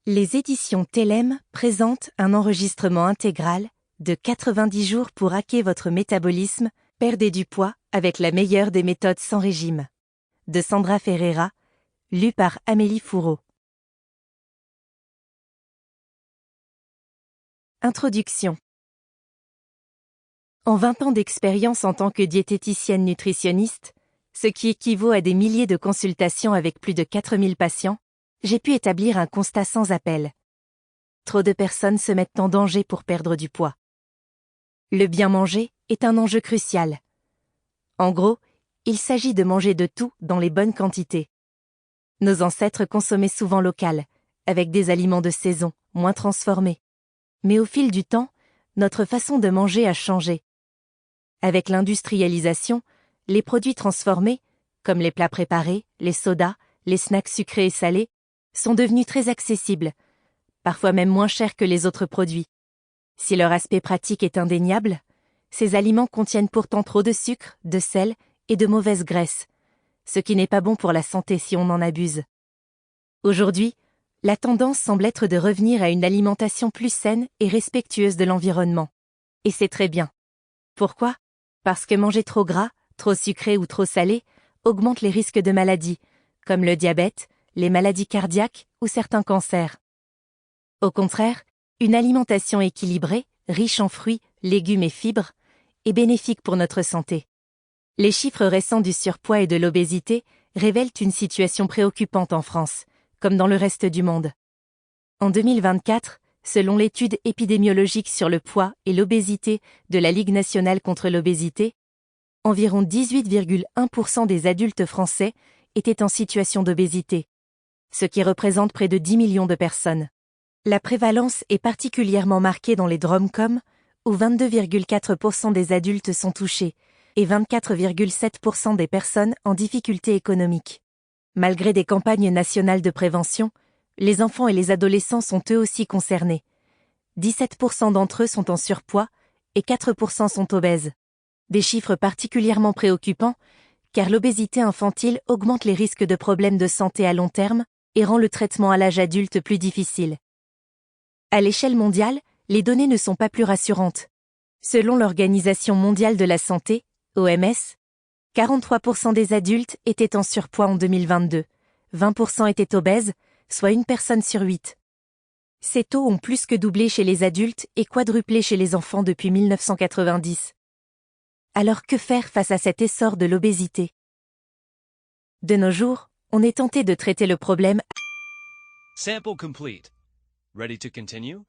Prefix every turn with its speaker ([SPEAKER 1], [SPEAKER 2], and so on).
[SPEAKER 1] Les éditions Telem présentent un enregistrement intégral de 90 jours pour hacker votre métabolisme, perdez du poids avec la meilleure des méthodes sans régime. De Sandra Ferreira, lu par Amélie Fourreau. Introduction. En 20 ans d'expérience en tant que diététicienne nutritionniste, ce qui équivaut à des milliers de consultations avec plus de 4000 patients, j'ai pu établir un constat sans appel. Trop de personnes se mettent en danger pour perdre du poids. Le bien manger est un enjeu crucial. En gros, il s'agit de manger de tout dans les bonnes quantités. Nos ancêtres consommaient souvent local, avec des aliments de saison, moins transformés. Mais au fil du temps, notre façon de manger a changé. Avec l'industrialisation, les produits transformés, comme les plats préparés, les sodas, les snacks sucrés et salés, sont devenus très accessibles, parfois même moins chers que les autres produits. Si leur aspect pratique est indéniable, ces aliments contiennent pourtant trop de sucre, de sel et de mauvaises graisses, ce qui n'est pas bon pour la santé si on en abuse. Aujourd'hui, la tendance semble être de revenir à une alimentation plus saine et respectueuse de l'environnement. Et c'est très bien. Pourquoi ? Parce que manger trop gras, trop sucré ou trop salé augmente les risques de maladies, comme le diabète, les maladies cardiaques ou certains cancers. Au contraire, une alimentation équilibrée, riche en fruits, légumes et fibres, est bénéfique pour notre santé. Les chiffres récents du surpoids et de l'obésité révèlent une situation préoccupante en France, comme dans le reste du monde. En 2024, selon l'étude épidémiologique sur le poids et l'obésité de la Ligue nationale contre l'obésité, environ 18,1% des adultes français étaient en situation d'obésité, ce qui représente près de 10 millions de personnes. La prévalence est particulièrement marquée dans les DROM-COM, où 22,4% des adultes sont touchés, et 24,7% des personnes en difficulté économique. Malgré des campagnes nationales de prévention, les enfants et les adolescents sont eux aussi concernés. 17% d'entre eux sont en surpoids et 4% sont obèses. Des chiffres particulièrement préoccupants, car l'obésité infantile augmente les risques de problèmes de santé à long terme et rend le traitement à l'âge adulte plus difficile. À l'échelle mondiale, les données ne sont pas plus rassurantes. Selon l'Organisation mondiale de la santé, OMS, 43% des adultes étaient en surpoids en 2022, 20% étaient obèses, soit une personne sur 8. Ces taux ont plus que doublé chez les adultes et quadruplé chez les enfants depuis 1990. Alors que faire face à cet essor de l'obésité ? De nos jours, on est tenté de traiter le problème.
[SPEAKER 2] Sample complete. Ready to continue?